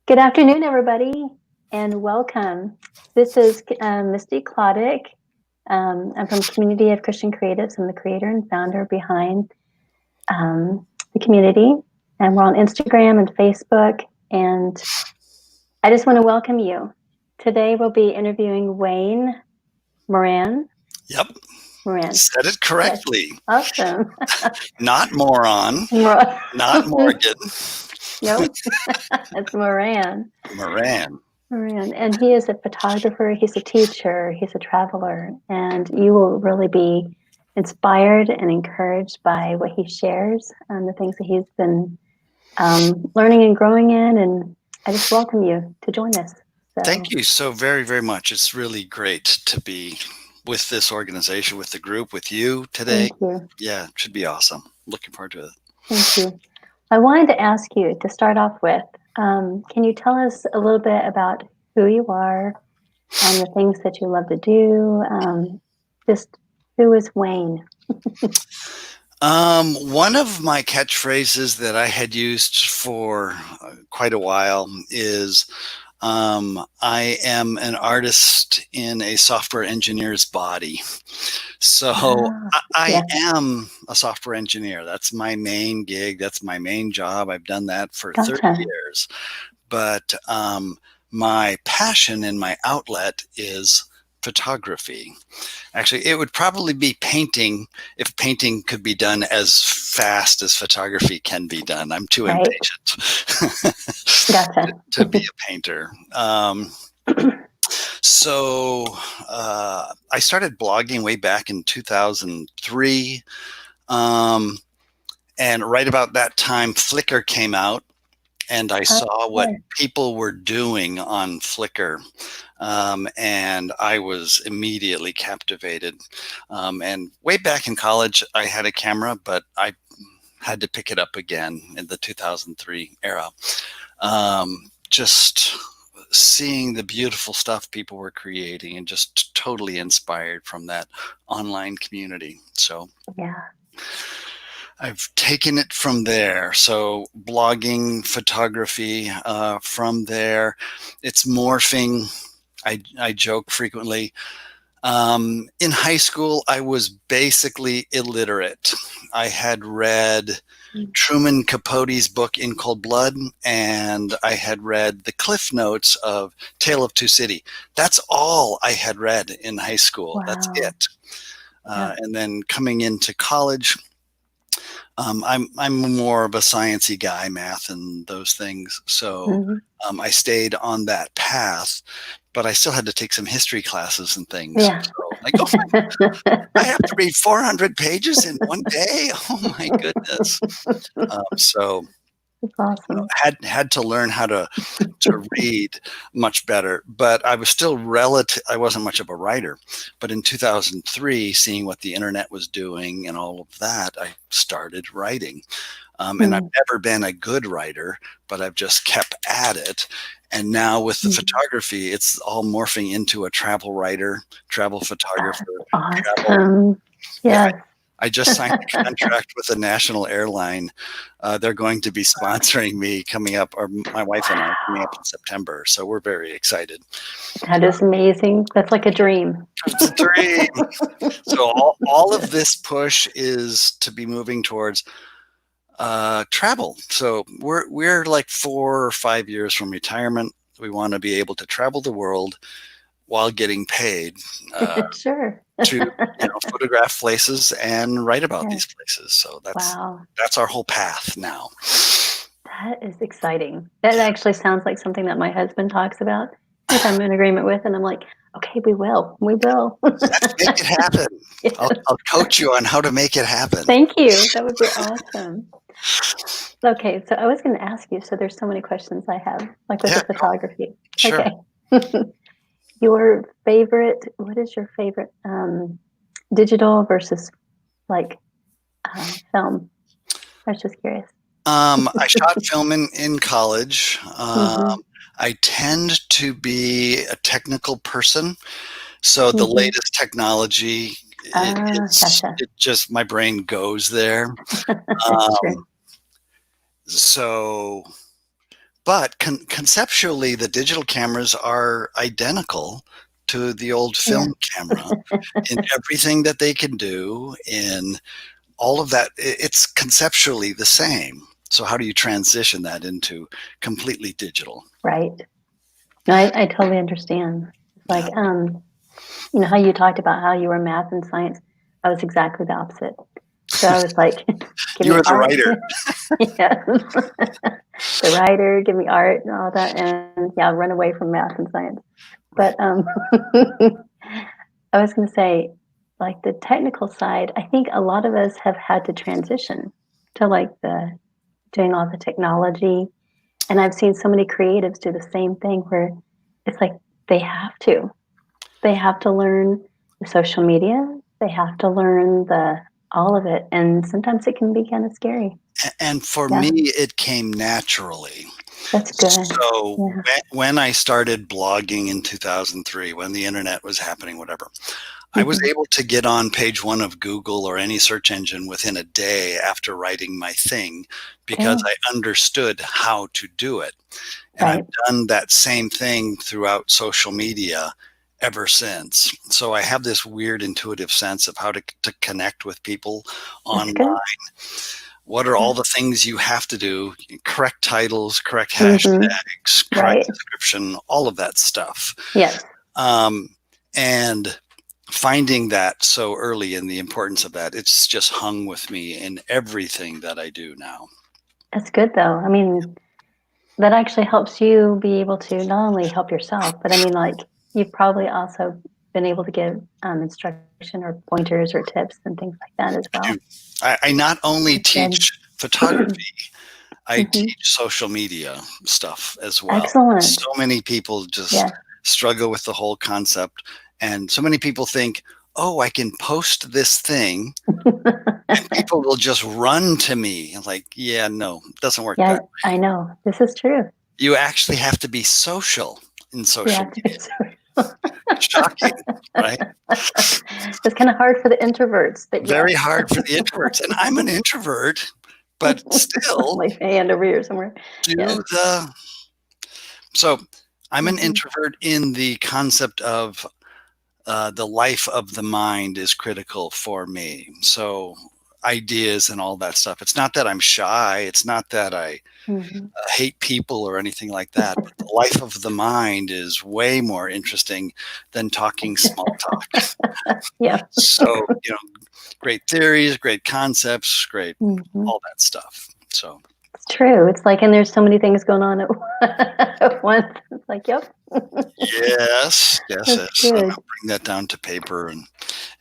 Good afternoon, everybody, and welcome. This is Misty Chladek. I'm from Community of Christian Creatives. I'm the creator and founder behind the community, and we're on Instagram and Facebook. And I just want to welcome you. Today, we'll be interviewing Wayne Moran. Yep. Moran. Said it correctly. Yes. Awesome. Not moron. Not Morgan. Nope. It's Moran. Moran. Moran. And he is a photographer, he's a teacher, he's a traveler, and you will really be inspired and encouraged by what he shares and the things that he's been learning and growing in. And I just welcome you to join us. So. Thank you so very, very much. It's really great to be with this organization, with the group, with you today. Thank you. Yeah, it should be awesome. Looking forward to it. Thank you. I wanted to ask you to start off with, can you tell us a little bit about who you are and the things that you love to do? Just who is Wayne? One of my catchphrases that I had used for quite a while is I am an artist in a software engineer's body. So I am a software engineer. That's my main gig. That's my main job. I've done that for 30 years. But my passion and my outlet is photography. Actually, it would probably be painting if painting could be done as fast as photography can be done. I'm too impatient to be a painter. So I started blogging way back in 2003. And right about that time, Flickr came out. And I saw what people were doing on Flickr. And I was immediately captivated. And way back in college, I had a camera, but I had to pick it up again in the 2003 era. Just seeing the beautiful stuff people were creating and just totally inspired from that online community. So yeah. I've taken it from there. So blogging, photography, from there, it's morphing. I joke frequently. In high school, I was basically illiterate. I had read Truman Capote's book In Cold Blood, and I had read the Cliff Notes of Tale of Two Cities. That's all I had read in high school. Wow. That's it. And then coming into college, I'm more of a sciencey guy, math and those things. So I stayed on that path, but I still had to take some history classes and things. Yeah. So like, I have to read 400 pages in one day. Oh my goodness. So awesome. Had to learn how to read much better, but I was still I wasn't much of a writer. But in 2003, seeing what the internet was doing and all of that, I started writing. And I've never been a good writer, but I've just kept at it. And now with the photography, it's all morphing into a travel writer, travel photographer. Awesome. Yeah. I just signed a contract with a national airline. They're going to be sponsoring me coming up, or my wife and I coming up in September. So we're very excited. That is amazing. That's like a dream. It's a dream. So all of this push is to be moving towards travel. So we're like 4 or 5 years from retirement. We want to be able to travel the world while getting paid. Sure. To photograph places and write about these places. So that's our whole path now. That is exciting. That actually sounds like something that my husband talks about, which I'm in agreement with, and I'm like, okay, we will. Let's make it happen. Yes. I'll coach you on how to make it happen. Thank you. That would be awesome. Okay, so I was going to ask you, so there's so many questions I have, like with the photography. Sure. Okay. What is your favorite digital versus like film? I was just curious. I shot film in college. I tend to be a technical person. So the latest technology, it just, my brain goes there. So But conceptually, the digital cameras are identical to the old Yeah. film camera in everything that they can do, in all of that. It's conceptually the same. So how do you transition that into completely digital? Right. No, I totally understand. It's like, Yeah. you know, how you talked about how you were math and science. I was exactly the opposite. So I was like, give You me were the art. writer. Yes. The writer, give me art and all that. And yeah, run away from math and science. Right. But I was going to say, like the technical side, I think a lot of us have had to transition to like the doing all the technology. And I've seen so many creatives do the same thing where it's like they have to. They have to learn the social media. They have to learn the all of it. And sometimes it can be kind of scary. And for Yeah, me, it came naturally. that's good. So Yeah. when I started blogging in 2003, when the internet was happening, whatever, I was Mhm. able to get on page one of Google or any search engine within a day after writing my thing, because Okay. I understood how to do it. And I've Right. done that same thing throughout social media ever since. So I have this weird intuitive sense of how to connect with people That's online. good. What are Yeah. all the things you have to do? Correct titles, correct Hmm. hashtags, correct Right. description, all of that stuff. Yes. And finding that so early and the importance of that, it's just hung with me in everything that I do now. That's good though. I mean, that actually helps you be able to not only help yourself, but I mean, like you've probably also been able to give instruction or pointers or tips and things like that as I well. do. I not only That's good. teach photography, I Hmm. teach social media stuff as well. Excellent. So many people just Yeah. struggle with the whole concept. And so many people think, oh, I can post this thing and people will just run to me. I'm like, yeah, no, it doesn't work Yeah, that way. I know. This is true. You actually have to be social in You social have to be media. social. Shocking, right? It's kind of hard for the introverts, but Very yes. hard for the introverts. And I'm an introvert, but still My hand over here somewhere. do Yes. the. So I'm an Hmm. introvert in the concept of the life of the mind is critical for me. So ideas and all that stuff. It's not that I'm shy. It's not that I Hmm. hate people or anything like that. But the life of the mind is way more interesting than talking small talk. Yeah. So, great theories, great concepts, great Hmm. all that stuff. So, It's true. It's like, and there's so many things going on at once. It's like, yep. yes, yes, That's yes. And good. I'll bring that down to paper And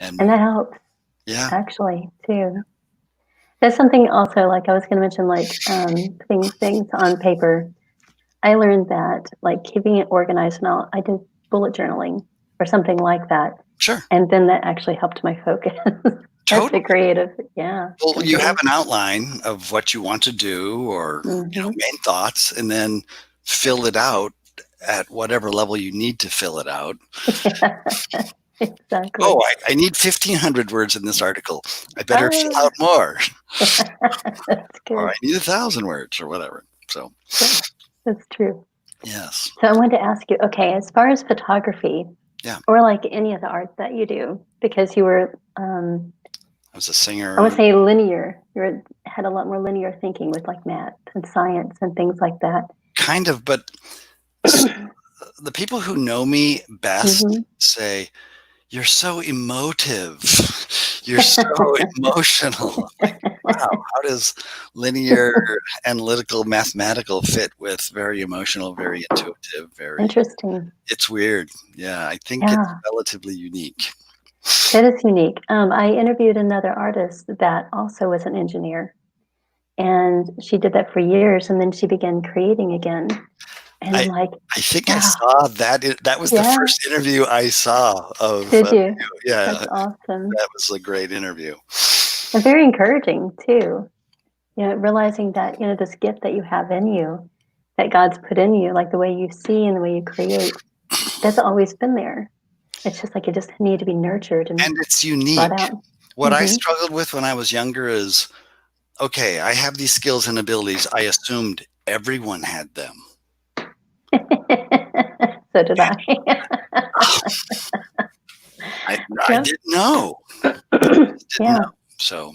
and that helps yeah, actually too. There's something also like I was going to mention, like putting things on paper. I learned that like keeping it organized and all, I did bullet journaling or something like that. sure, And then that actually helped my focus as a totally. creative. Yeah, Well, you have completely. an outline of what you want to do, or Hmm. main thoughts, and then fill it out at whatever level you need to fill it out. Yeah, exactly. Oh, I need 1,500 words in this article. I better fill Ah, out more, that's or good. I need 1,000 words, or whatever. So, Yeah, that's true. yes, So I wanted to ask you, okay, as far as photography yeah, or like any of the art that you do, because you were, I was a I would singer, say linear. Had a lot more linear thinking with like math and science and things like that. kind of, but s- the people who know me best Hmm. say, "You're so emotive. You're so emotional." I'm like, wow, how does linear, analytical, mathematical fit with very emotional, very intuitive, very, Interesting. it's weird. Yeah, I think it's Yeah, relatively unique. that is unique. I interviewed another artist that also was an engineer, and she did that for years, and then she began creating again. And I'm I like, I think I wow, saw that. That was the yeah, first interview I saw of did you? you. Yeah, That's awesome. that was a great interview. And very encouraging too. You know, realizing that, you know, this gift that you have in you, that God's put in you, like the way you see and the way you create, that's always been there. It's just like it just needed to be nurtured and And it's brought unique. out. What I Hmm. struggled with when I was younger is, okay, I have these skills and abilities. I assumed everyone had them. So did I. I didn't know. Didn't Yeah, know. So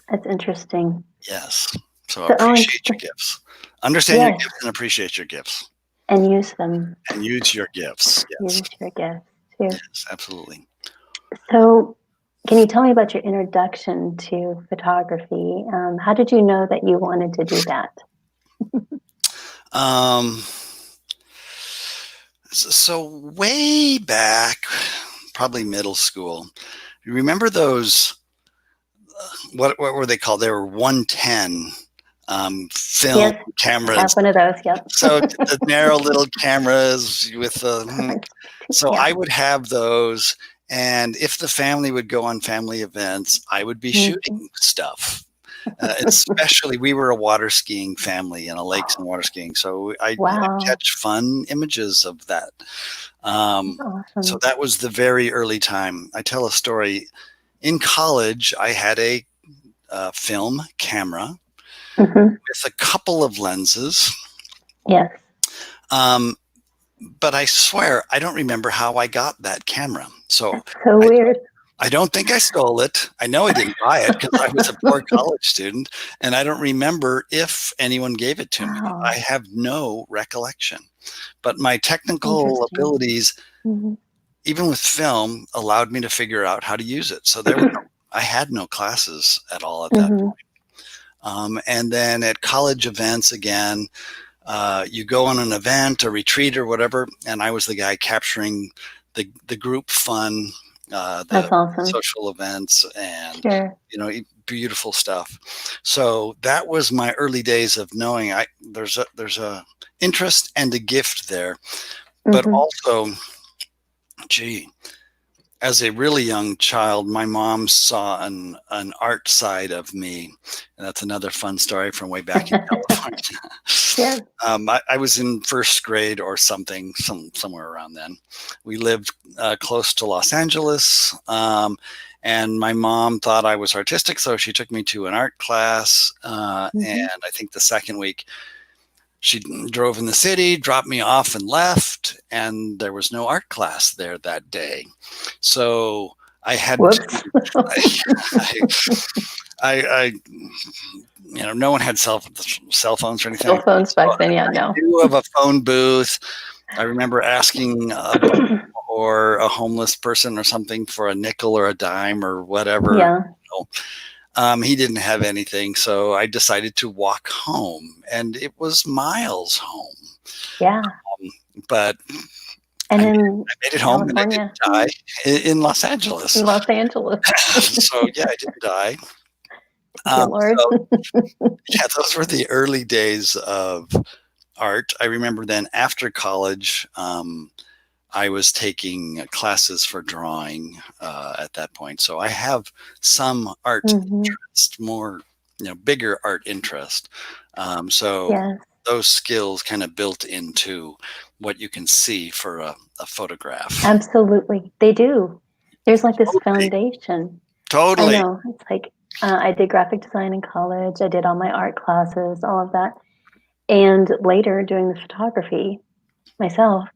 that's interesting. yes. So So, appreciate your gifts. Understand your yes, gifts and appreciate your gifts. and use them. And use your gifts. Yes. Use your gifts too. Yes, absolutely. So, can you tell me about your introduction to photography? How did you know that you wanted to do that? So way back, probably middle school, you remember those, what were they called? They were 110 film Yes, I cameras. have one of those. Yep. So the narrow little cameras with the, so Yeah. I would have those. And if the family would go on family events, I would be shooting stuff. Especially, we were a water skiing family and a lakes and water skiing. So I Wow. catch fun images of that. Awesome. So that was the very early time. I tell a story. In college, I had a film camera with a couple of lenses. Yes. But I swear, I don't remember how I got that camera. So weird. I don't think I stole it. I know I didn't buy it because I was a poor college student, and I don't remember if anyone gave it to me. I have no recollection. But my technical abilities, even with film, allowed me to figure out how to use it. So I had no classes at all at that point. And then at college events, again, you go on an event, a retreat or whatever, and I was the guy capturing the group fun, That's awesome. social events, and beautiful stuff. So that was my early days of knowing there's a interest and a gift there, but also, gee, as a really young child, my mom saw an art side of me. And that's another fun story from way back in California. Yeah. I was in first grade or something, somewhere around then. We lived close to Los Angeles. And my mom thought I was artistic, so she took me to an art class. And I think the second week, she drove in the city, dropped me off, and left. And there was no art class there that day. So I had no one had cell phones or anything. Cell phones back then, yeah, no. I knew of a phone booth. I remember asking a bum or a homeless person or something for a nickel or a dime or whatever. Yeah. He didn't have anything, so I decided to walk home, and it was miles home. Yeah. But and I made it home, and I didn't die in Los Angeles. In Los Angeles. So yeah, I didn't die. Lord. So, yeah, those were the early days of art. I remember then after college, I was taking classes for drawing at that point. So I have some art interest, more, bigger art interest. So those skills kind of built into what you can see for a photograph. Absolutely. They do. There's like this foundation. Totally. I know. It's like, I did graphic design in college. I did all my art classes, all of that. And later doing the photography myself,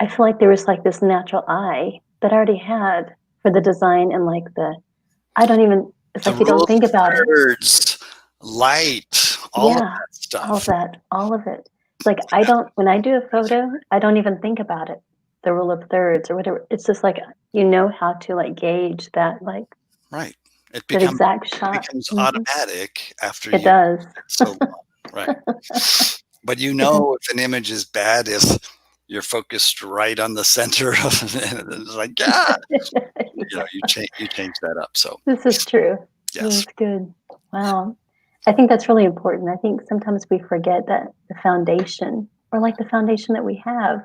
I feel like there was like this natural eye that I already had for the design and like it's like you don't think about it. Words, light, all of that stuff. All of it. It's like when I do a photo, I don't even think about it. The rule of thirds or whatever. It's just like, how to like gauge that, like. Right. It becomes automatic after it does. So long. Right. But if an image is bad if you're focused right on the center of it. It's like, you change that up. So this is true. Yes. That's good. Wow. I think that's really important. I think sometimes we forget that the foundation, or like the foundation that we have,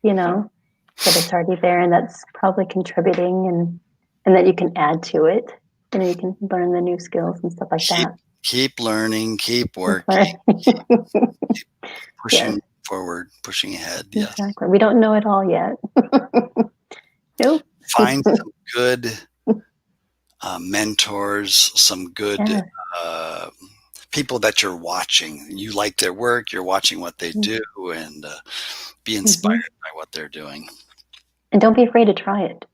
that it's already there and that's probably contributing and that you can add to it. You can learn the new skills and stuff like that. Keep learning, keep working, keep pushing forward, pushing ahead. Yes. Exactly. We don't know it all yet. Nope. Find some good mentors, some good people that you're watching. You like their work, you're watching what they do, and be inspired by what they're doing. And don't be afraid to try it.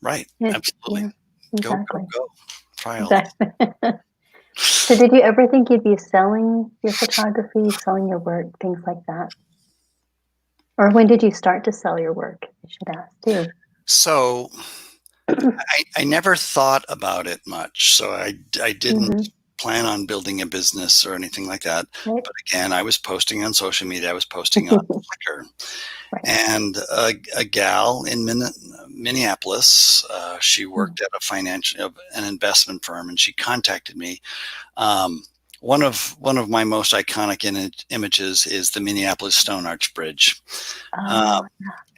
Right. Absolutely. Yeah, exactly. Go. Try all exactly. So did you ever think you'd be selling your photography, selling your work, things like that? Or when did you start to sell your work? I should ask too. So I never thought about it much. So I didn't plan on building a business or anything like that. Right. But again, I was posting on social media. I was posting on Flickr. Right. And a gal in Minneapolis, she worked at an investment firm, and she contacted me. One of my most iconic images is the Minneapolis Stone Arch Bridge.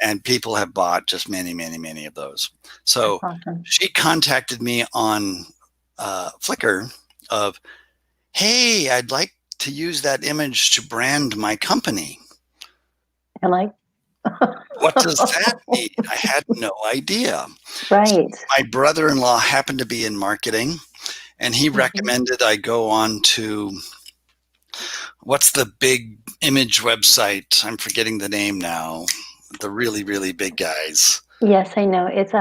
And people have bought just many of those. So awesome. She contacted me on Flickr of, hey, I'd like to use that image to brand my company. And like, what does that mean? I had no idea. Right. So my brother-in-law happened to be in marketing, and he recommended I go on to, what's the big image website? I'm forgetting the name now. The really big guys. Yes, I know. It's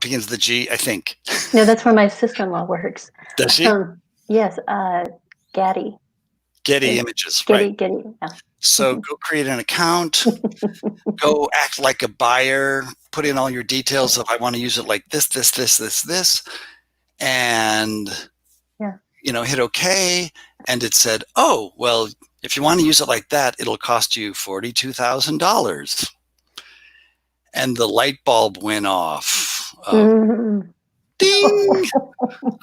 begins with the G, I think. No, that's where my sister-in-law works. Does she? Yes, Getty. Getty Images, Getty, right? Getty, yeah. So go create an account, go act like a buyer, put in all your details of, I want to use it like this, and hit OK. And it said, oh, well, if you want to use it like that, it'll cost you $42,000. And the light bulb went off. Ding!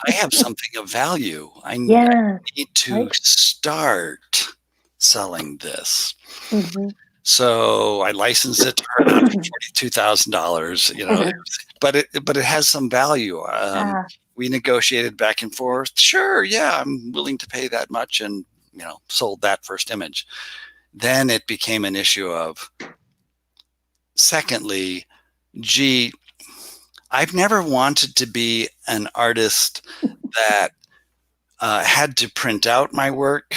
I have something of value. I need to start selling this. So I licensed it to her for $42,000, but it has some value. We negotiated back and forth. Sure, yeah, I'm willing to pay that much, and sold that first image. Then it became an issue of, secondly, gee, I've never wanted to be an artist that had to print out my work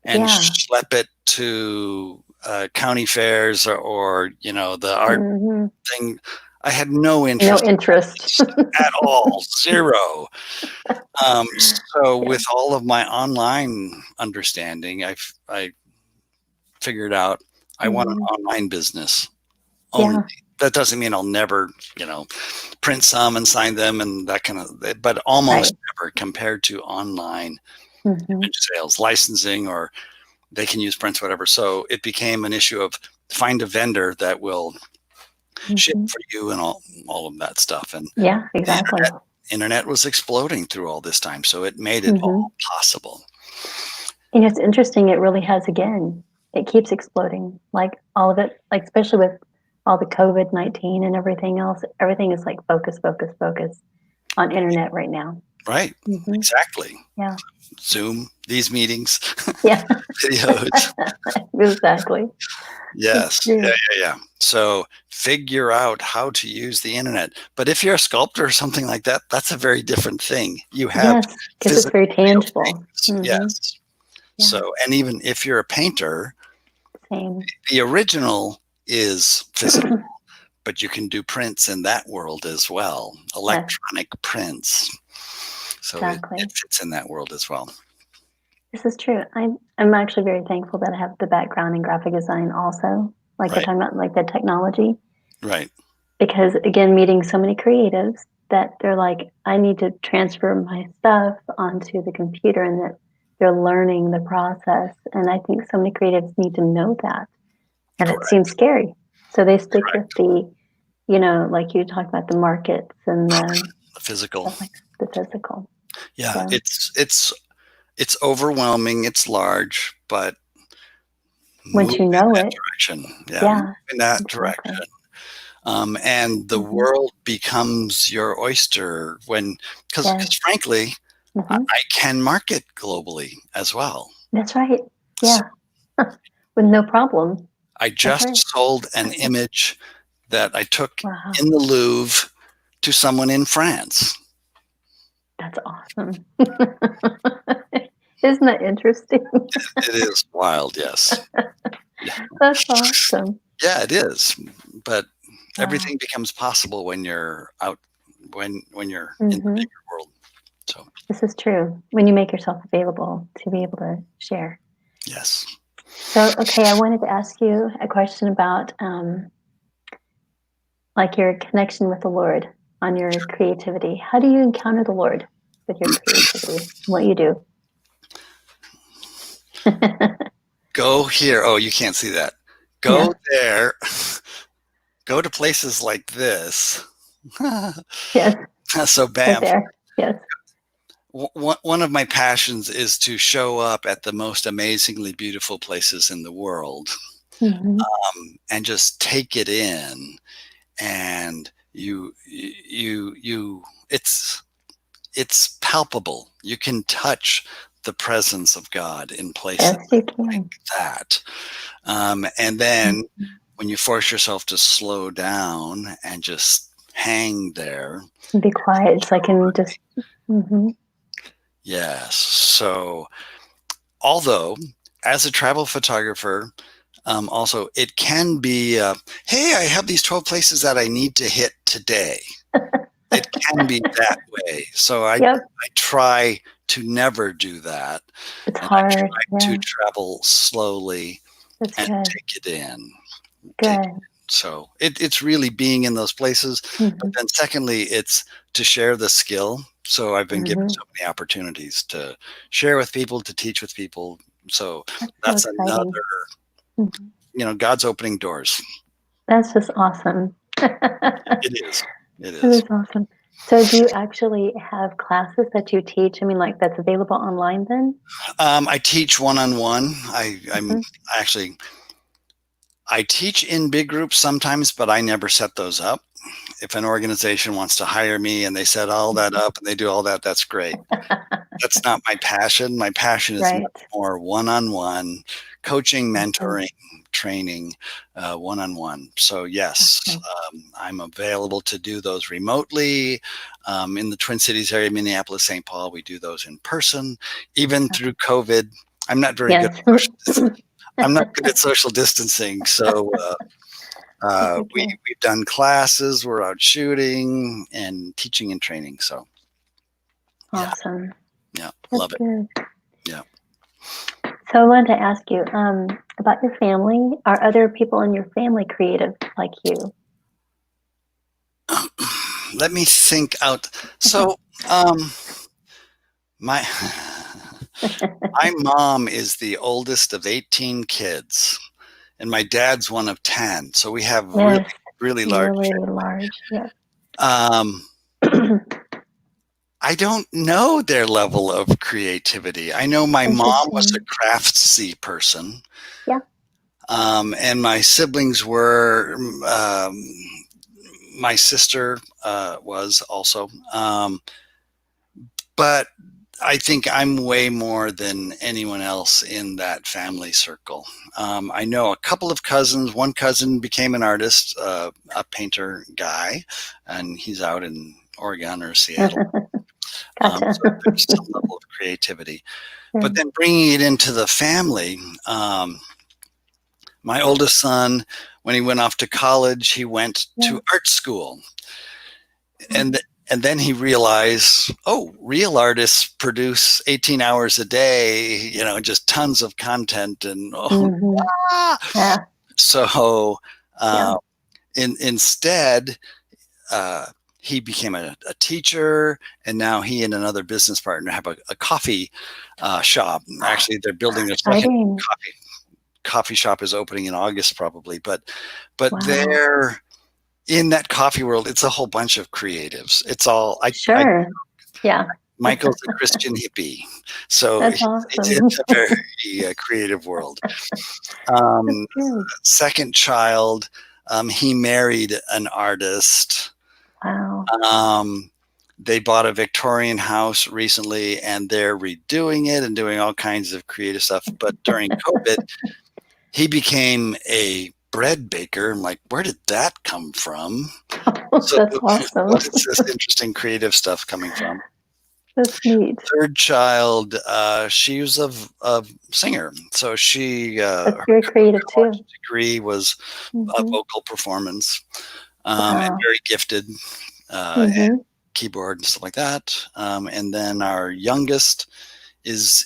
and schlep it to county fairs or the art thing. I had no interest at all, zero. So with all of my online understanding, I figured out I want an online business only. That doesn't mean I'll never, print some and sign them and that kind of, but almost never, compared to online image sales, licensing, or they can use prints, whatever. So it became an issue of find a vendor that will ship for you and all of that stuff. And exactly. Internet was exploding through all this time. So it made it all possible. And it's interesting. It really has, again, it keeps exploding, like all of it, like especially with all the COVID-19 and everything else. Everything is like focus on internet right now. Right. Exactly. Yeah. Zoom, these meetings. Yeah. Videos. Exactly. Yes. Yeah. So figure out how to use the internet. But if you're a sculptor or something like that, that's a very different thing. You have because it's very tangible. Yes. Yeah. So, and even if you're a painter, the original is physical, but you can do prints in that world as well. Electronic prints. So it fits in that world as well. This is true. I'm actually very thankful that I have the background in graphic design also, like you're talking about, like the technology. Right. Because again, meeting so many creatives that they're like, I need to transfer my stuff onto the computer, and that they're learning the process. And I think so many creatives need to know that. And it seems scary. So they stick with the, like you talked about, the markets and the physical. The physical. Yeah, so it's overwhelming. It's large, but once you know it, direction, in that direction, and the world becomes your oyster because frankly, I can market globally as well. That's right. Yeah, with no problem. I just sold an image that I took in the Louvre to someone in France. That's awesome. Isn't that interesting? It is wild, yes. Yeah. That's awesome. Yeah, it is. But Wow. everything becomes possible when you're out, when you're in the Hmm. bigger world. So This is true. When you make yourself available to be able to share. yes. So, okay, I wanted to ask you a question about like your connection with the Lord on your creativity. How do you encounter the Lord with your creativity? What you do? Go here. Oh, you can't see that. Yeah. Go there. Go to places like this. Yes. So Right bam. there. Yes. One of my passions is to show up at the most amazingly beautiful places in the world, Hmm. and just take it in. And you it's palpable. You can touch the presence of God in places Yes, you can. like that. And then Mhm. when you force yourself to slow down and just hang there. Be quiet so I can just. Hmm. Yes. So, although as a travel photographer, also it can be, hey, I have these 12 places that I need to hit today. It can be that way. So Yep. I try to never do that. It's And I hard. try to Yeah. travel slowly That's and good. take it in. Take Good. So it's really being in those places. But Hmm. then secondly, it's to share the skill. So I've been given Hmm. so many opportunities to share with people, to teach with people. So That's so that's exciting. another, Hmm. God's opening doors. That's just awesome. It is. It That is. is awesome. So do you actually have classes that you teach? I mean, like that's available online then? I teach one-on-one. I'm Hmm. actually, I teach in big groups sometimes, but I never set those up. If an organization wants to hire me and they set all that up and they do all that, that's great. That's not my passion. My passion is much Right. more one-on-one coaching, Awesome. mentoring, training, one-on-one. So yes, Awesome. I'm available to do those remotely. In the Twin Cities area, Minneapolis, St. Paul, we do those in person. Even through COVID, I'm not very good Yes. at social distancing. I'm not good at social distancing, so That's okay. we've done classes. We're out shooting and teaching and training. So yeah, Awesome. yeah, That's love it. good. Yeah. So I wanted to ask you about your family. Are other people in your family creative like you? Let me think out. So, my my mom is the oldest of 18 kids, and my dad's one of 10. So we have really, Yes, really large really family. large. Yes. I don't know their level of creativity. I know my mom was a Interesting. craftsy person, Yeah. and my siblings were. My sister was also. But I think I'm way more than anyone else in that family circle. I know a couple of cousins. One cousin became an artist, a painter guy, and he's out in Oregon or Seattle. Gotcha. So there's some level of creativity. But Good. then bringing it into the family, my oldest son, when he went off to college, he went Yeah. to art school. And then he realized, oh, real artists produce 18 hours a day, just tons of content, and Hmm. ah! Yeah. So Yeah. uh, instead, uh, he became a teacher, and now he and another business partner have a coffee shop. Actually, they're building their second Exciting. coffee shop is opening in August probably, but Wow. they're in that coffee world. It's a whole bunch of creatives. It's all I Sure. Yeah. Michael's a Christian hippie, so That's awesome. it's a very creative world. That's Um, good. Second child, he married an artist. Wow. Um, they bought a Victorian house recently, and they're redoing it and doing all kinds of creative stuff. But during COVID, he became a bread baker. I'm like, where did that come from? So, That's awesome. what is this interesting creative stuff coming from? That's neat. Third child, she was a singer, so she That's her very creative college too. degree was Hmm. vocal performance, and Wow. very gifted, and Hmm. keyboard and stuff like that. And then our youngest is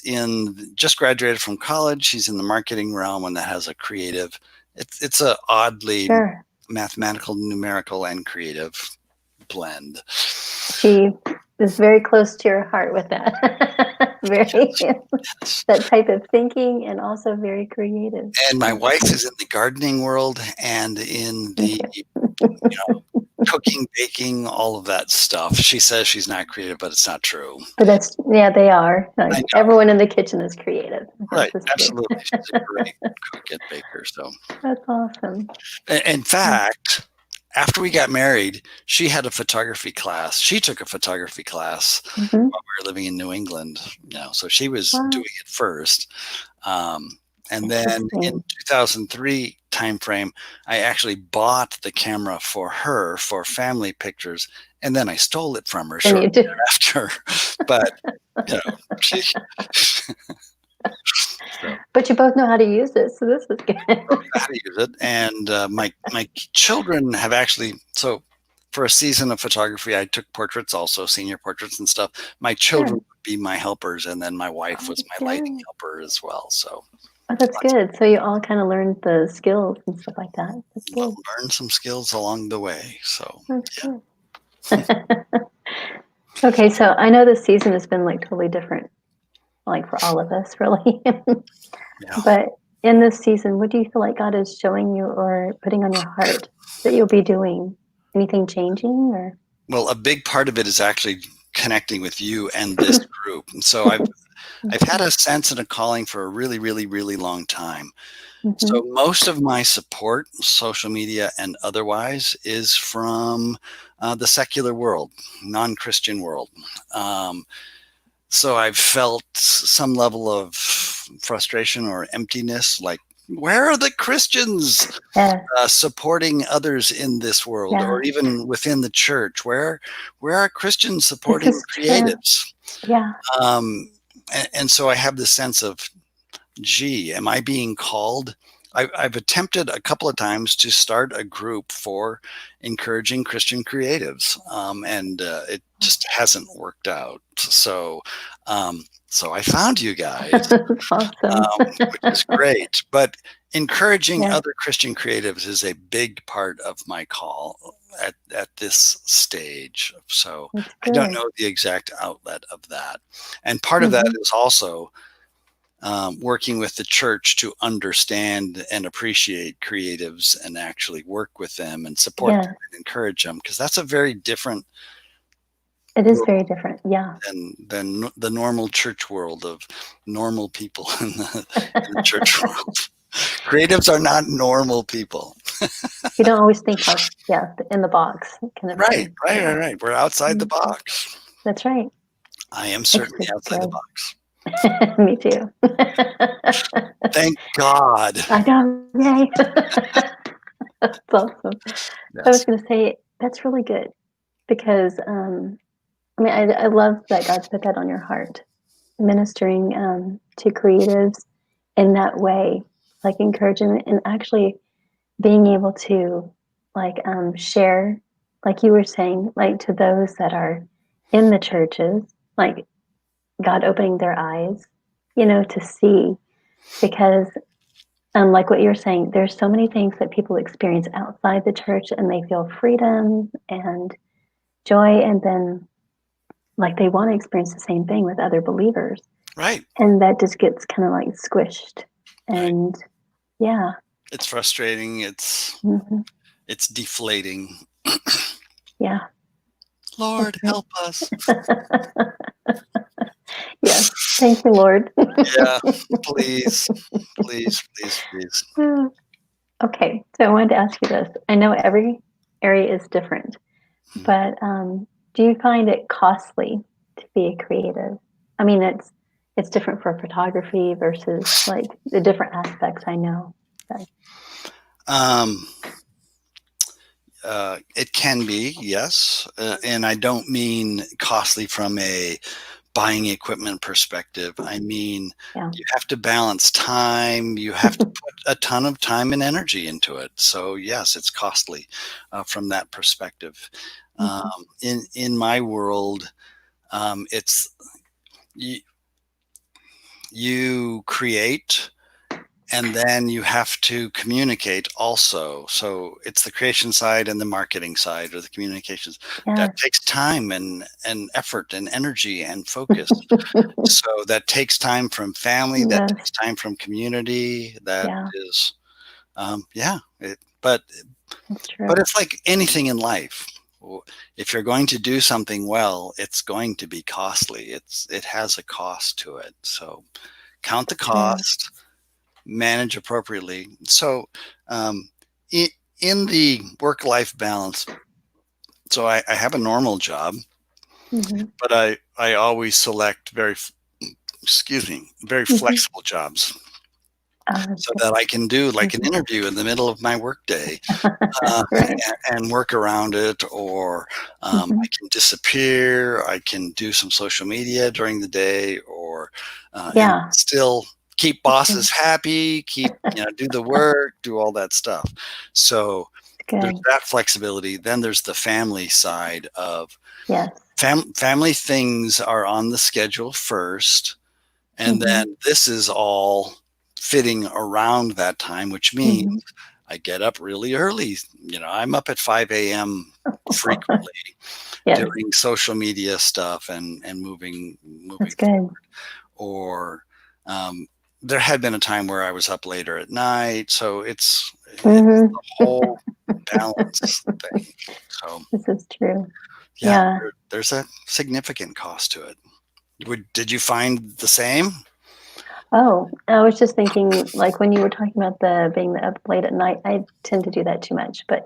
just graduated from college. He's in the marketing realm, and that has a creative. It's a oddly Sure. mathematical, numerical, and creative blend. She is very close to your heart with that. Very that type of thinking, and also very creative. And my That's wife neat. is in the gardening world and in Me the too. cooking, baking, all of that stuff. She says she's not creative, but it's not true. But that's, yeah, they are. I Like, know, everyone in the kitchen is creative. right? This is true. Absolutely, she's a great cook and baker. So, That's awesome. in fact, after we got married, she had a photography class. She took a photography class Hmm. while we were living in New England. So she was Wow. doing it first. Um, and then in Interesting. 2003 timeframe, I actually bought the camera for her for family pictures, and then I stole it from her And you shortly do. thereafter. But she so But you both know how to use it, so this is good. how to use it. And my children have actually for a season of photography, I took portraits, also senior portraits and stuff. My children Sure. would be my helpers, and then my wife Oh, was my lighting good. helper as well. So Oh, that's good. So you all kind of learned the skills and stuff like that. That's good. learn some skills along the way. So That's good. Okay, so I know this season has been like totally different, like for all of us, really. yeah. But in this season, what do you feel like God is showing you or putting on your heart that you'll be doing? Anything changing or? Well, a big part of it is actually connecting with you and this group. And so I've had a sense and a calling for a really, really, really long time. Mm-hmm. So most of my support, social media and otherwise, is from the secular world, non-Christian world. So I've felt some level of frustration or emptiness, like, where are the Christians Yes. supporting others in this world, Yeah. or even within the church? Where are Christians This supporting is true. creatives? Yeah. Um, and so I have this sense of, gee, am I being called? I've attempted a couple of times to start a group for encouraging Christian creatives, and it just hasn't worked out. So I found you guys, That's awesome. which is great. But encouraging Yeah, other Christian creatives is a big part of my call at this stage. So that's I don't good. know the exact outlet of that. And part of that Hmm. is also working with the church to understand and appreciate creatives and actually work with them and support Yeah, them and encourage them, because that's a very different it is world very different. Yeah. than the normal church world of normal people in the church world. Creatives are not normal people. You don't always think, yeah, in the box kind of Right, thing. right, Yeah. right, right. We're outside the Mhm. box. That's right. I am Which certainly is outside the good. box. Me too. Thank God. I know. Yay. That's awesome. I was Yes. going to say, that's really good because, I mean, I love that God's put that on your heart, ministering to creatives in that way, like encouraging and actually being able to like share, like you were saying, like to those that are in the churches, like God opening their eyes, to see, because like what you're saying, there's so many things that people experience outside the church and they feel freedom and joy, and then like they want to experience the same thing with other believers, Right. and that just gets kind of like squished. Right. And yeah. It's frustrating. Hmm. It's deflating. Yeah. That's Lord, right. help us. Yes. Thank you, Lord. Yeah, please, please, please, please. Okay, so I wanted to ask you this. I know every area is different, Mhm. but do you find it costly to be a creative? I mean, it's different for photography versus like the different aspects. I know. But, Um, it can be, yes, and I don't mean costly from a buying equipment perspective. I mean, Yeah. you have to balance time. You have to put a ton of time and energy into it. So yes, it's costly from that perspective. In my world, it's you, you create, and then you have to communicate also. So it's the creation side and the marketing side, or the communications. That takes time and effort and energy and focus. So that takes time from family, that takes time from community. That is, but That's true. it's like anything in life. If you're going to do something well, it's going to be costly. It has a cost to it. So count the cost, manage appropriately. So in the work-life balance, so I have a normal job, but I always select very flexible jobs, so that I can do like an interview in the middle of my workday, and work around it, or I can disappear. I can do some social media during the day, or and still keep bosses happy, do the work, do all that stuff. So there's that flexibility. Then there's the family side of family things are on the schedule first. And then this is all fitting around that time, which means I get up really early. I'm up at 5 a.m. frequently doing social media stuff and moving forward. Or there had been a time where I was up later at night. So it's the whole balance thing. So this is true. There's a significant cost to it. Did you find the same? Oh, I was just thinking, like when you were talking about being up late at night, I tend to do that too much. But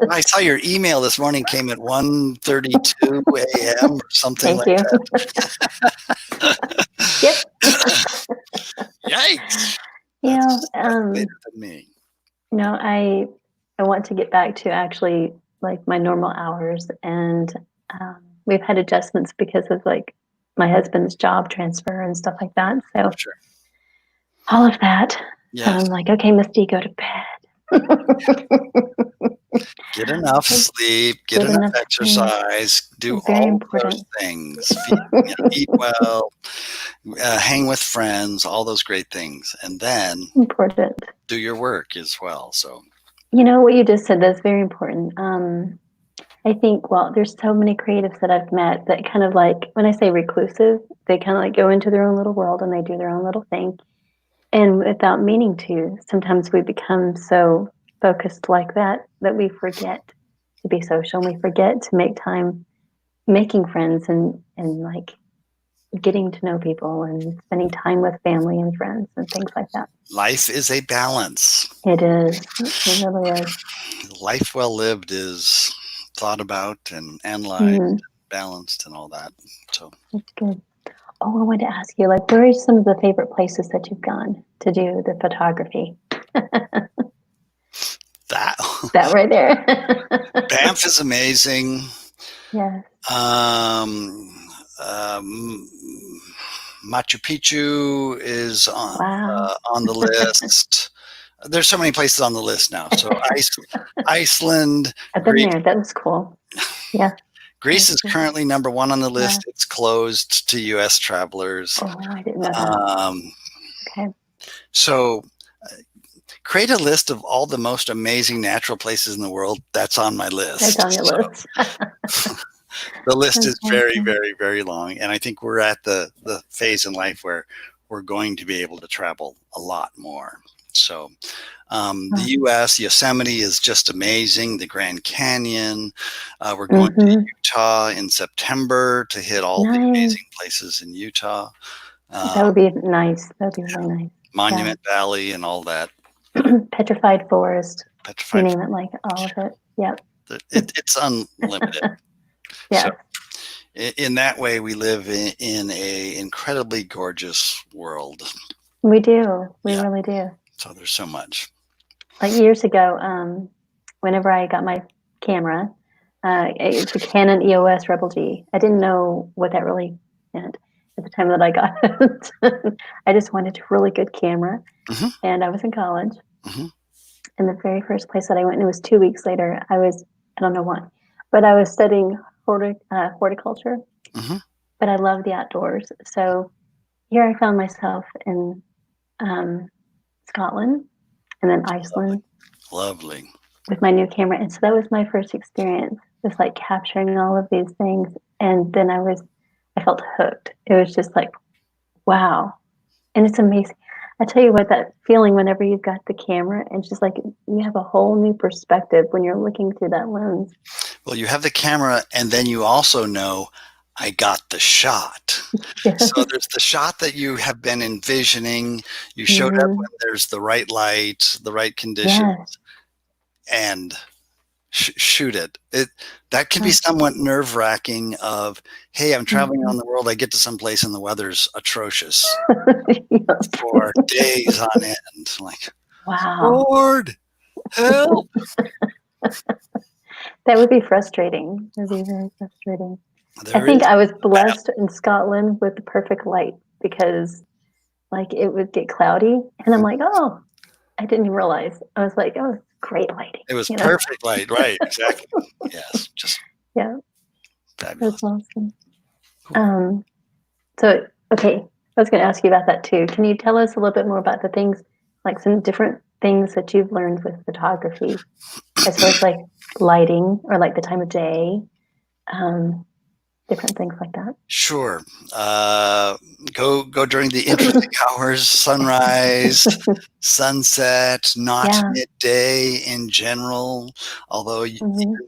I saw your email this morning came at 1:32 a.m. or something like that. Yikes! That's later than me. I want to get back to actually like my normal hours, and we've had adjustments because of like my husband's job transfer and stuff like that. So all of that. Yes. So I'm like, okay, Misty, go to bed. Get enough sleep, get enough exercise, do all those things. Eat well, hang with friends, all those great things. And then do your work as well. So what you just said, that's very important. I think, there's so many creatives that I've met that kind of like, when I say reclusive, they kind of like go into their own little world and they do their own little thing. And without meaning to, sometimes we become so focused like that we forget to be social, and we forget to make time making friends and like getting to know people and spending time with family and friends and things like that. Life is a balance. It is. It really is. Life well lived is thought about and analyzed, balanced, and all that. So that's good. Oh, I wanted to ask you, like, where are some of the favorite places that you've gone to do the photography? That right there. Banff is amazing. Yeah. Machu Picchu is on the list. There's so many places on the list now. So Iceland. I've been there. That was cool. Yeah. Greece is currently number 1 on the list. It's closed to U.S. travelers. Oh, I didn't know that. Okay. So create a list of all the most amazing natural places in the world. That's on my list. That's on your list. The list is very, very, very long. And I think we're at the phase in life where we're going to be able to travel a lot more. So the U.S., Yosemite is just amazing. The Grand Canyon. We're going to Utah in September to hit all the amazing places in Utah. That would be nice. That would be really nice. Monument Valley and all that. Petrified Forest. You name it, like all of it. Yep. It's unlimited. Yeah. So, in that way, we live in a incredibly gorgeous world. We do. We really do. So there's so much. Like years ago, whenever I got my camera, it's a Canon EOS Rebel G. I didn't know what that really meant. at the time that I got it. I just wanted a really good camera, and I was in college. And the very first place that I went, and it was 2 weeks later, I don't know why, but I was studying horticulture, but I love the outdoors. So here I found myself in Scotland and then Iceland. Lovely. With my new camera. And so that was my first experience, just like capturing all of these things. And then I felt hooked. It was just like, wow. And it's amazing. I tell you what, that feeling whenever you've got the camera, and just like you have a whole new perspective when you're looking through that lens. Well, you have the camera, and then you also know, I got the shot. Yes. So there's the shot that you have been envisioning. You showed up when there's the right light, the right conditions, and shoot it. That can be somewhat nerve-wracking of, hey, I'm traveling around the world. I get to some place and the weather's atrocious for days on end. Like, wow. Lord, help. That would be frustrating. It would be very frustrating. There I think is I was blessed in Scotland with the perfect light, because like it would get cloudy and I'm like, oh, I didn't even realize. I was like, oh, great lighting. It was perfect light, right? Exactly. Yes, just fabulous. That's awesome. Cool. So, okay, I was going to ask you about that too. Can you tell us a little bit more about the things, like some different things that you've learned with photography, as far as like lighting or like the time of day, different things like that? Sure. Go during the interesting hours, sunrise, sunset, not midday in general. Although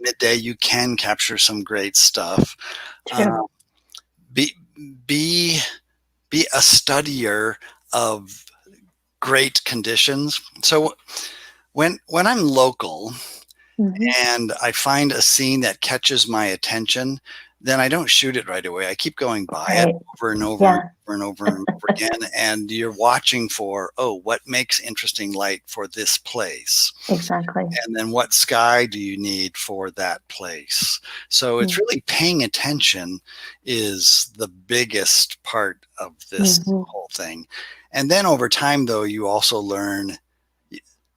midday you can capture some great stuff. Be a studier of great conditions. So when I'm local and I find a scene that catches my attention, then I don't shoot it right away. I keep going by it over and over and over and over and over again. And you're watching for, oh, what makes interesting light for this place? Exactly. And then what sky do you need for that place? So it's really paying attention is the biggest part of this whole thing. And then over time, though, you also learn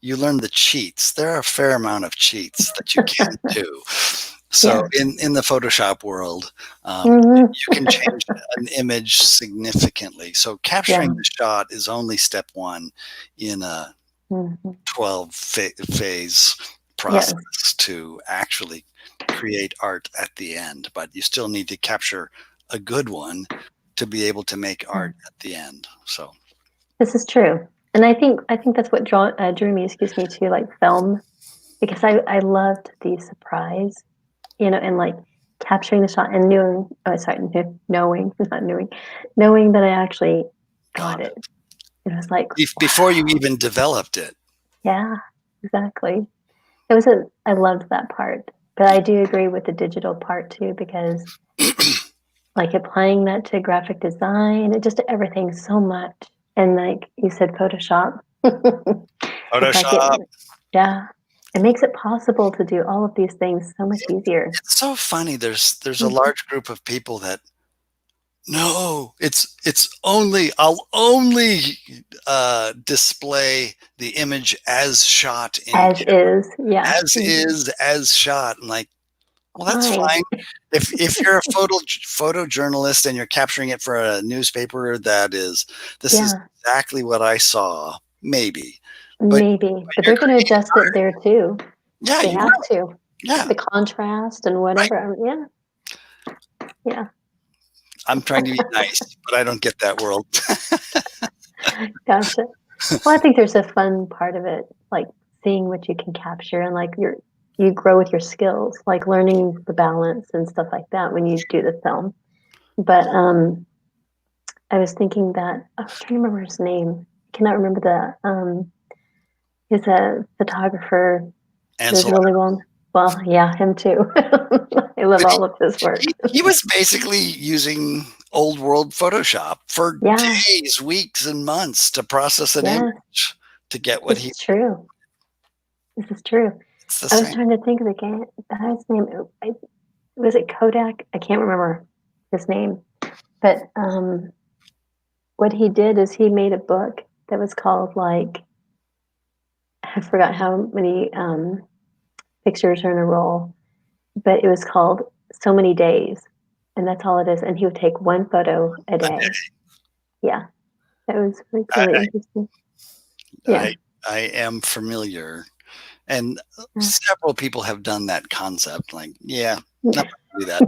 the cheats. There are a fair amount of cheats that you can do. So in the Photoshop world, you can change an image significantly. So capturing the shot is only step one in a 12 phase process to actually create art at the end. But you still need to capture a good one to be able to make art at the end. So this is true. And I think that's what drew me, to like film, because I loved the surprise, and like capturing the shot and knowing that I actually got it. It was like before you even developed it. Yeah, exactly. I loved that part, but I do agree with the digital part too, because like applying that to graphic design, just everything so much. And like you said, Photoshop. Photoshop. It makes it possible to do all of these things so much easier. It's so funny. There's a large group of people that, no, I'll only display the image as shot as shot. I'm like, well, that's fine. If you're a photojournalist and you're capturing it for a newspaper, this is exactly what I saw. Maybe but they're going to adjust it there too. Yeah, they have to. Yeah, the contrast and whatever. Yeah. I'm trying to be nice, but I don't get that world. Gotcha. Well, I think there's a fun part of it, like seeing what you can capture, and like you grow with your skills, like learning the balance and stuff like that when you do the film. But I was thinking that I was trying to remember his name. I cannot remember he's a photographer. Who's really well, yeah, him too. I love all of his work. He was basically using old world Photoshop for days, weeks, and months to process an image to get what This is true. I was trying to think of the guy's name. Was it Kodak? I can't remember his name, but what he did is he made a book that was called like, I forgot how many pictures are in a roll, but it was called So Many Days, and that's all it is. And he would take one photo a day. Yeah, that was like really interesting. Yeah, I am familiar, and yeah. several people have done that concept. Like, yeah, Yeah. not gonna do that.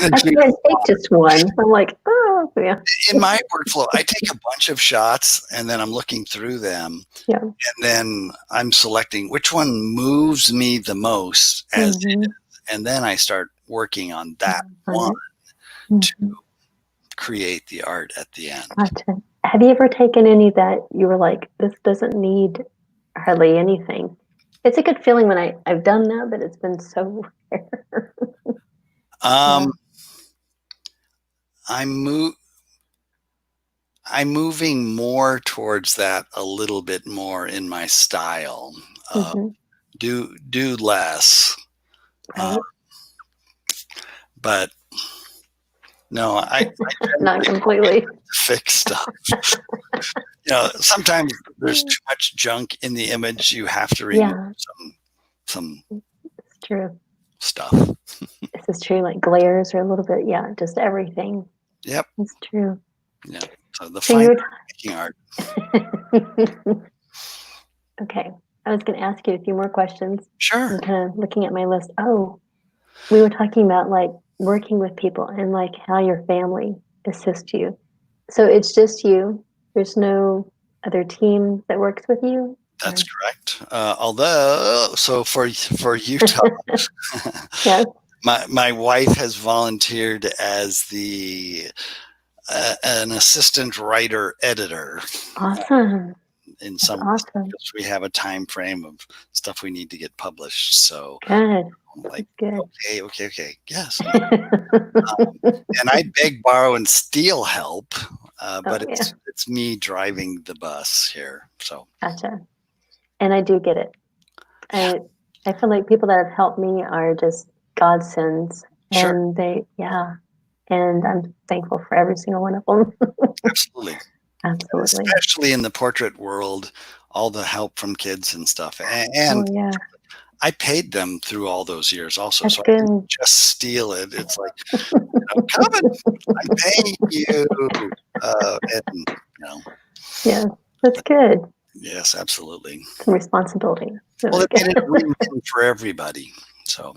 I can't take just one. I'm like, oh, yeah. In my workflow, I take a bunch of shots and then I'm looking through them. Yeah. And then I'm selecting which one moves me the most as is, and then I start working on that one to create the art at the end. Gotcha. Have you ever taken any that you were like, this doesn't need hardly anything? It's a good feeling when I've done that, but it's been so rare. I'm moving more towards that a little bit more in my style. Do less. Right. But no, I Not completely fix stuff. Sometimes there's too much junk in the image. You have to remove some it's true stuff. This is true, like glares or a little bit, just everything. Yep, it's true. Yeah, so the fine making art. Okay, I was going to ask you a few more questions. Sure. I'm kind of looking at my list. Oh, we were talking about like working with people and like how your family assists you. So it's just you. There's no other team that works with you? That's correct. Although, so for Utah, yes. my wife has volunteered as an assistant writer editor. Awesome. In some awesome. Because we have a time frame of stuff we need to get published. So good. Like, good. Okay, yes. And I beg, borrow, and steal help, but it's me driving the bus here. So gotcha. And I do get it. I feel like people that have helped me are just godsends, and and I'm thankful for every single one of them. Absolutely. Especially in the portrait world, all the help from kids and stuff. And I paid them through all those years also. That's so good. I didn't just steal it. It's like, I'm coming. I'm paying you. Yeah, that's good. Yes, absolutely. Some responsibility. Well, it made it a win-win for everybody. So.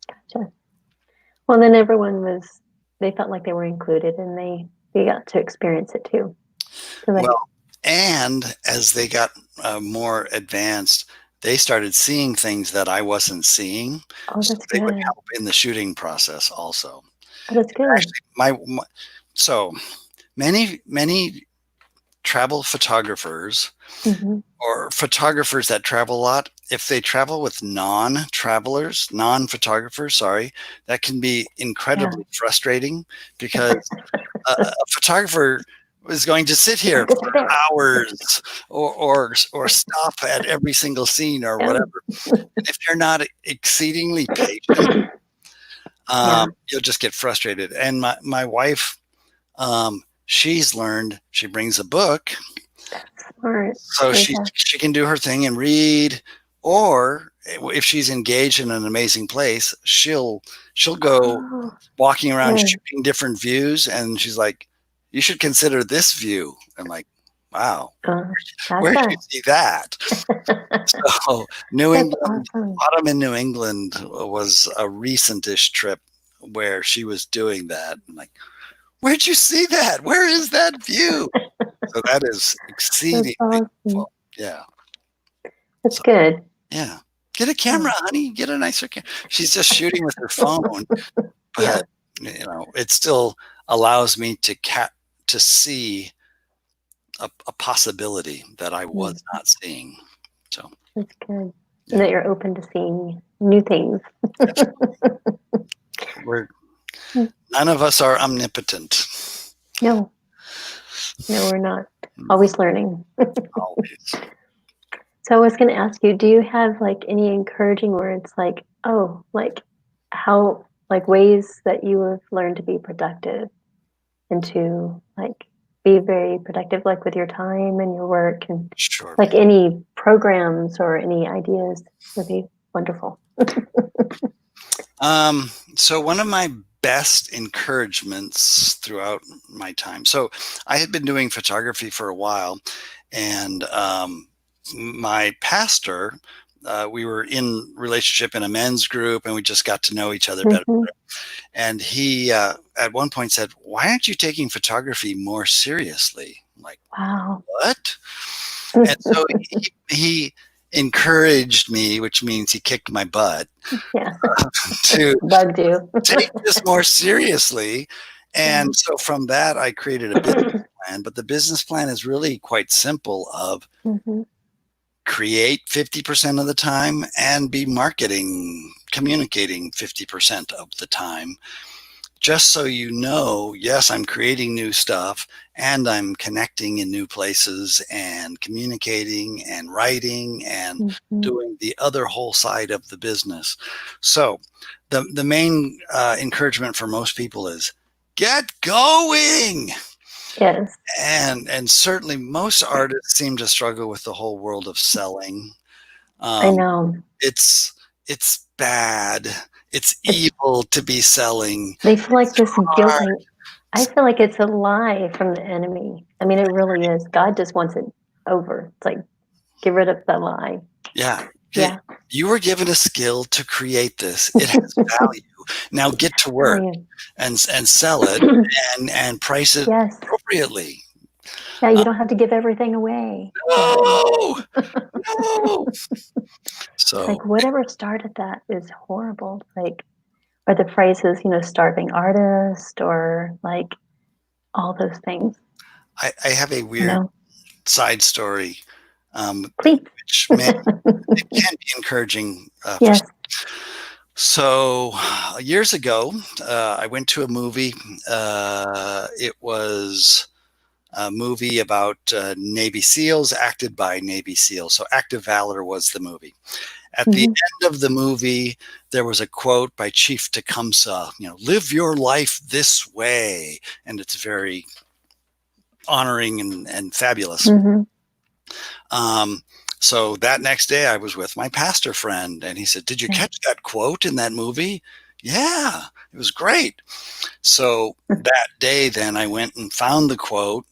Gotcha. Well, then everyone they felt like they were included, and they got to experience it too. So and as they got more advanced, they started seeing things that I wasn't seeing. Oh, that's good. They would help in the shooting process also. Oh, that's good. Actually, so many travel photographers or photographers that travel a lot, if they travel with non-photographers, that can be incredibly frustrating, because a photographer is going to sit here for hours or stop at every single scene or whatever. And if you're not exceedingly patient, you'll just get frustrated. And my wife, she's learned, she brings a book. Smart. So she can do her thing and read, or if she's engaged in an amazing place, she'll go walking around shooting different views, and she's like, you should consider this view. I'm like, wow, where did you see that? So New England, autumn in New England was a recentish trip where she was doing that. I'm like, where'd you see that? Where is that view? So that is exceedingly awesome. Yeah. That's good. Yeah. Get a camera, honey. Get a nicer camera. She's just shooting with her phone, but it still allows me to see a possibility that I was not seeing. So that's good. And that you're open to seeing new things. None of us are omnipotent. No, we're not. Always learning. Always. So I was going to ask you, do you have like any encouraging words, like, how, like ways that you have learned to be productive and to like be very productive, like with your time and your work, and Sure. like any programs or any ideas would be wonderful. So one of my best encouragements throughout my time. So I had been doing photography for a while, and my pastor, we were in relationship in a men's group, and we just got to know each other better. Mhm. And he, at one point, said, "Why aren't you taking photography more seriously?" I'm like, Wow. what? And so he encouraged me, which means he kicked my butt, Yeah, to bugged you. take this more seriously. And so from that, I created a business plan. But the business plan is really quite simple: of Mhm. create 50% of the time and be marketing, communicating 50% of the time. Just so you know, yes, I'm creating new stuff and I'm connecting in new places and communicating and writing and Mhm. doing the other whole side of the business. So the main encouragement for most people is get going. Yes, And certainly most artists seem to struggle with the whole world of selling. I Um, know. it's it's bad. It's It's evil to be selling. they feel like It's this guilt, hard. and I feel like it's a lie from the enemy. I mean, it really is. God just wants it over. It's like, get rid of the lie. Yeah. Hey, Yeah. you were given a skill to create this. It has value. Now get to work Value. and sell it and price it Yes. appropriately. Yeah, you Uh, don't have to give everything away. no, no. It's So like whatever started that is horrible. Like, or the phrases, starving artist, or like all those things, I have a you weird know. side story, Please. which it can be encouraging for. Yes. So years ago, I went to a movie. It was a movie about Navy SEALs, acted by Navy SEALs. So Active Valor was the movie. At the Mhm. end of the movie, there was a quote by Chief Tecumseh, live your life this way. And it's very honoring and fabulous. Mhm. Um, so that next day, I was with my pastor friend, and he said, "Did you Yeah. catch that quote in that movie?" Yeah, it was great. So that day, then I went and found the quote,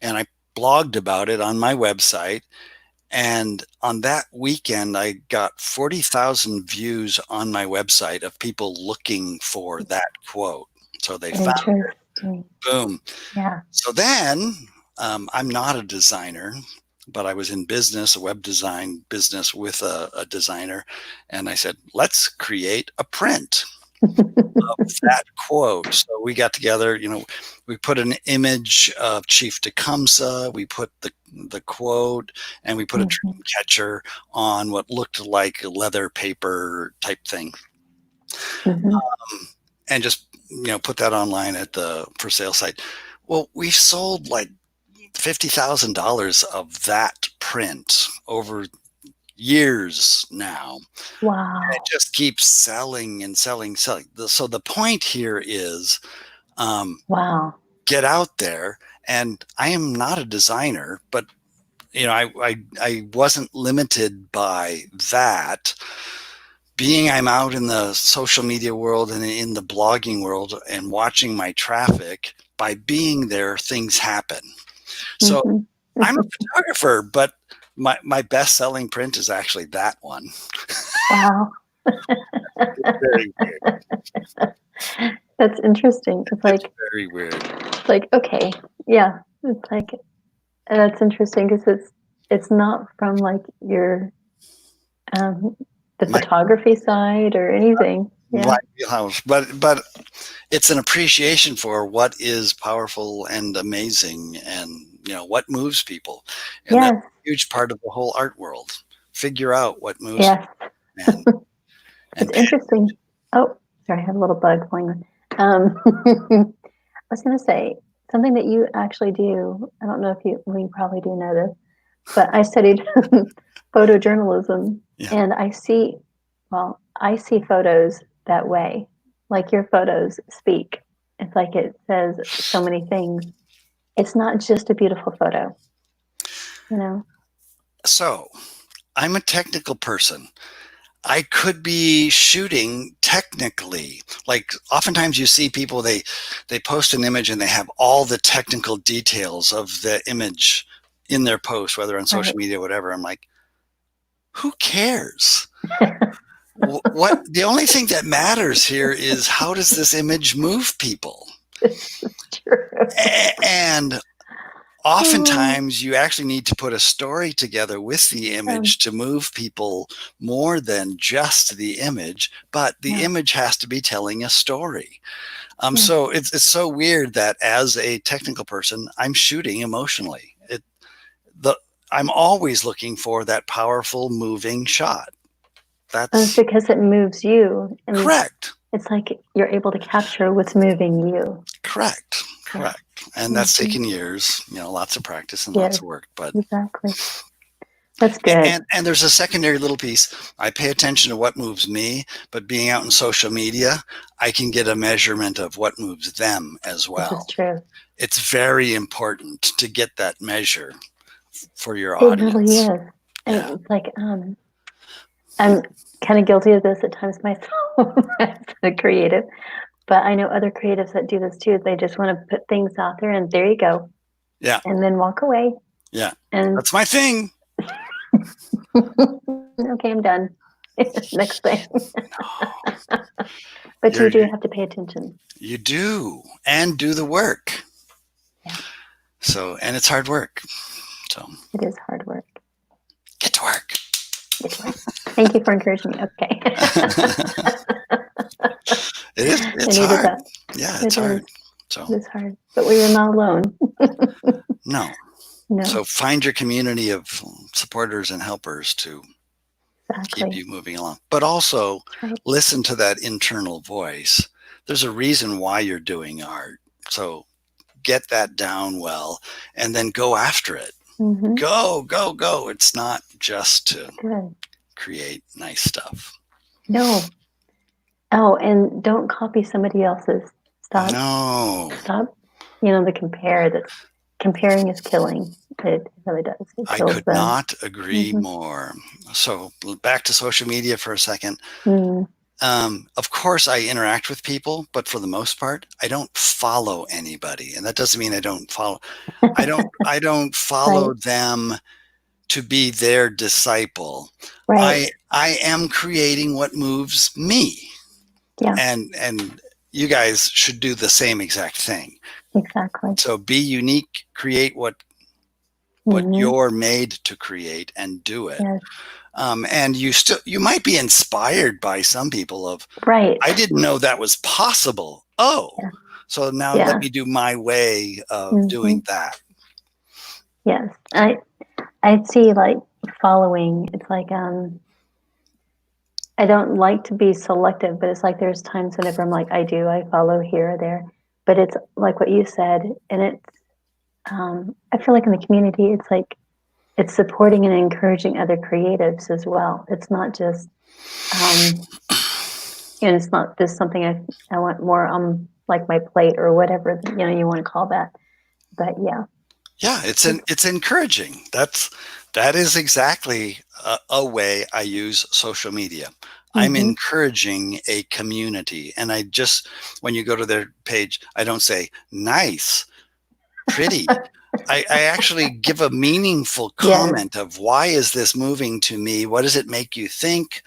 and I blogged about it on my website. And on that weekend, I got 40,000 views on my website of people looking for that quote. So they found it. Interesting. Boom. Yeah. So then I'm not a designer, but I was in business, a web design business with a designer. And I said, let's create a print of that quote. So we got together, we put an image of Chief Tecumseh, we put the quote, and we put a Mhm. dream catcher on what looked like a leather paper type thing. Mhm. And just, put that online at the for sale site. Well, we've sold like $50,000 of that print over years now. It Wow. just keeps selling and selling, selling. So the point here is, Wow. get out there. And I am not a designer, but I wasn't limited by that. Being I'm out in the social media world and in the blogging world and watching my traffic, by being there, things happen. So Mhm. I'm a photographer, but my best selling print is actually that one. Wow. It's very weird. That's interesting. It's very weird. It's like, okay, yeah. It's like, that's interesting because it's not from like your um the My photography side or anything. Yeah. wheelhouse, but it's an appreciation for what is powerful and amazing, and what moves people, and that's Yes. a huge part of the whole art world. Figure out what moves Yes. people and It's and pay interesting. Oh, sorry, I have a little bug flying. I was going to say something that you actually do. I don't know if you probably do know this, but I studied photojournalism, yeah. and I see photos that way. Like your photos speak, it's like it says so many things. It's not just a beautiful photo, you know? So I'm a technical person. I could be shooting technically. Like oftentimes you see people, they post an image and they have all the technical details of the image in their post, whether on social media or whatever. I'm like, who cares? What the only thing that matters here is how does this image move people? True. And oftentimes you actually need to put a story together with the image to move people more than just the image, but the image has to be telling a story. So it's so weird that as a technical person, I'm shooting emotionally. I'm always looking for that powerful moving shot. It's because it moves you. And correct. It's like you're able to capture what's moving you. Correct. And that's taken years, lots of practice and lots of work. But exactly. That's good. And there's a secondary little piece. I pay attention to what moves me, but being out in social media, I can get a measurement of what moves them as well. This is true. It's very important to get that measure for your audience. It really is. And it's like, I'm kind of guilty of this at times myself as a creative, but I know other creatives that do this too. They just want to put things out there and there you go. Yeah. And then walk away. Yeah. And that's my thing. Okay, I'm done. Next thing. But you do have to pay attention. You do. And do the work. Yeah. So, and it's hard work. So it is hard work. Get to work. Get to work. Thank you for encouraging me. Okay. It's hard. That. Yeah, it's hard. So it's hard. But we are not alone. No. So find your community of supporters and helpers to keep you moving along. But also listen to that internal voice. There's a reason why you're doing art. So get that down well and then go after it. Mm-hmm. Go. It's not just to create nice stuff. No. Oh, and don't copy somebody else's. Stop. No. Stop. The comparing is killing. It really does. I could not agree more. So back to social media for a second. Of course, I interact with people, but for the most part, I don't follow anybody, and that doesn't mean I don't follow. I don't follow them to be their disciple. Right. I am creating what moves me. Yeah. And you guys should do the same exact thing. Exactly. So be unique, create what you're made to create and do it. Yes. And you might be inspired by some people of, I didn't know that was possible. So now let me do my way of doing that. Yes. I see like following. It's like, I don't like to be selective, but it's like, there's times whenever I'm like, I follow here or there, but it's like what you said. And it's, I feel like in the community, it's like, it's supporting and encouraging other creatives as well. It's not just, it's not just something I want more on like my plate or whatever, you want to call that. But yeah. Yeah, it's encouraging. That is exactly a way I use social media. I'm encouraging a community, and when you go to their page, I don't say nice, pretty. I actually give a meaningful comment of why is this moving to me? What does it make you think?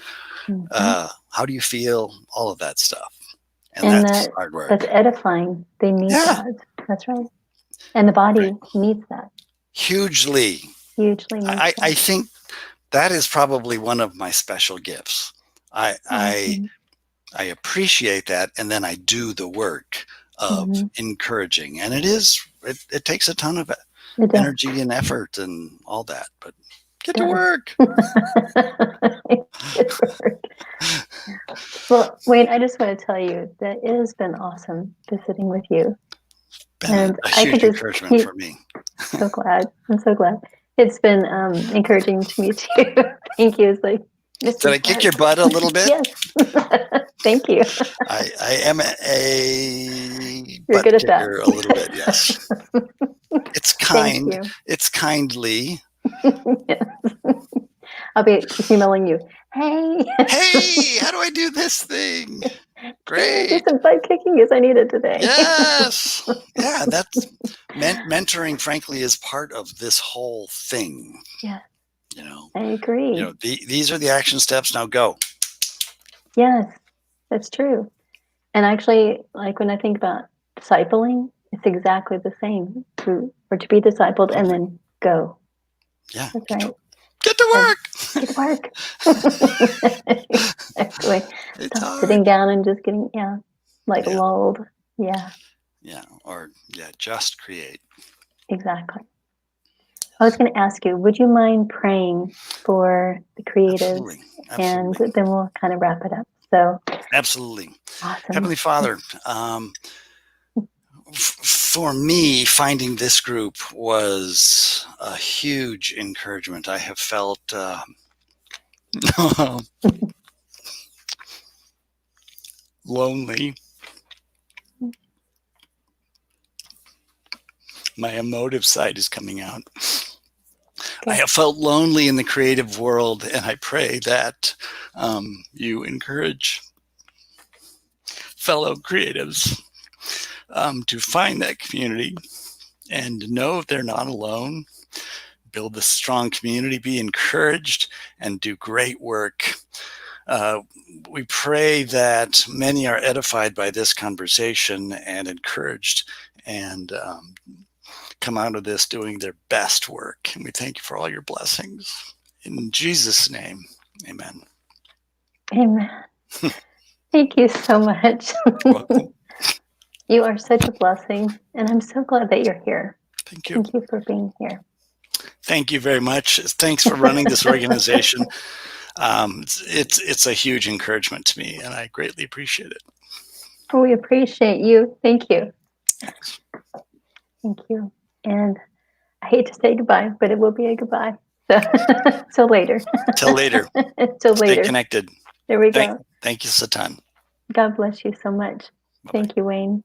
How do you feel? All of that stuff. And that's hard work. That's edifying. They need that. That's right. And the body needs that. Hugely. I think that is probably one of my special gifts. I appreciate that, and then I do the work of encouraging, and it takes a ton of energy and effort and all that, but get to work. Get to work. Well, Wayne, I just want to tell you that it has been awesome visiting with you. Been a huge encouragement for me. So glad. I'm so glad. It's been encouraging to me too. Thank you. It's like Did I kick your butt a little bit? Yes. Thank you. I am a You're butt good at kicker that. a little bit, yes. It's Thank kind. you. It's kindly. Yes. I'll be emailing you. Hey. Hey, how do I do this thing? Can you do Great. some butt kicking? Yes, I need it today. Yes. Yeah, that's mentoring, frankly, is part of this whole thing. Yeah, You know, I agree. these are the action steps. Now go. Yes, that's true. And actually, like when I think about discipling, it's exactly the same. We're to be discipled and Totally. then go. Yeah. That's right. Get to work. Get to work. Exactly. It's Stop hard. sitting down and just getting, like Yeah. lulled. Yeah, Yeah. Or just create. exactly. I was going to ask you, would you mind praying for the creatives? Absolutely. And Absolutely. then we'll kind of wrap it up. So Absolutely. awesome. Heavenly Father, for me, finding this group was a huge encouragement. I have felt lonely. My emotive side is coming out. I have felt lonely in the creative world, and I pray that you encourage fellow creatives to find that community and know they're not alone. Build a strong community, be encouraged, and do great work. We pray that many are edified by this conversation and encouraged and come out of this doing their best work. And we thank you for all your blessings. In Jesus' name, amen. Amen. Thank you so much. You're welcome. You are such a blessing, and I'm so glad that you're here. Thank you. Thank you for being here. Thank you very much. Thanks for running this organization. It's a huge encouragement to me, and I greatly appreciate it. Oh, we appreciate you. Thank you. Thanks. Thank you. And I hate to say goodbye, but it will be a goodbye. So, till later. Till later. Till Stay later. connected. There we go. Thank you, Satan. God bless you so much. Bye-bye. Thank you, Wayne.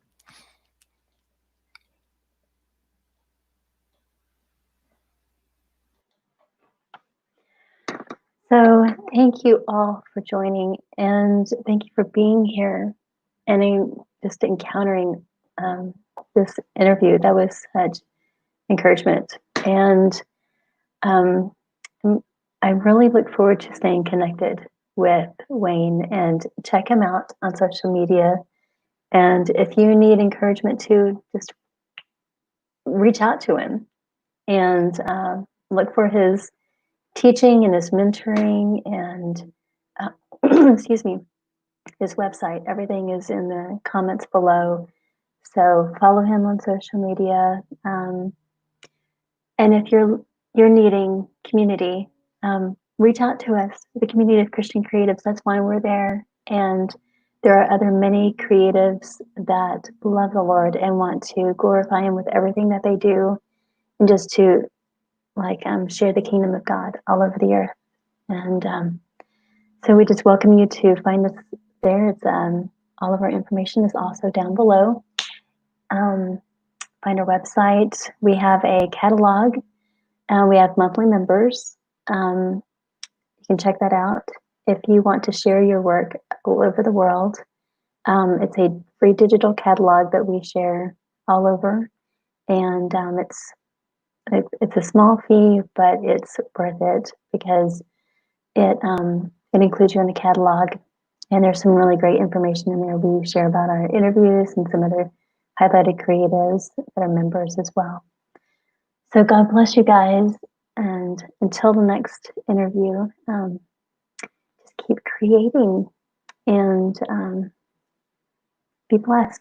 So thank you all for joining, and thank you for being here and just encountering this interview. That was such encouragement, and I really look forward to staying connected with Wayne, and check him out on social media. And if you need encouragement too, just reach out to him and look for his teaching and his mentoring and excuse me, his website. Everything is in the comments below. So follow him on social media. And if you're needing community, reach out to us, the community of Christian creatives. That's why we're there. And there are other many creatives that love the Lord and want to glorify Him with everything that they do, and just to share the kingdom of God all over the earth. And so we just welcome you to find us there. It's all of our information is also down below. Find our website. We have a catalog. We have monthly members. You can check that out. If you want to share your work all over the world, it's a free digital catalog that we share all over, and it's a small fee, but it's worth it because it includes you in the catalog, and there's some really great information in there. We share about our interviews and some other highlighted creatives that are members as well. So God bless you guys, and until the next interview, just keep creating and be blessed.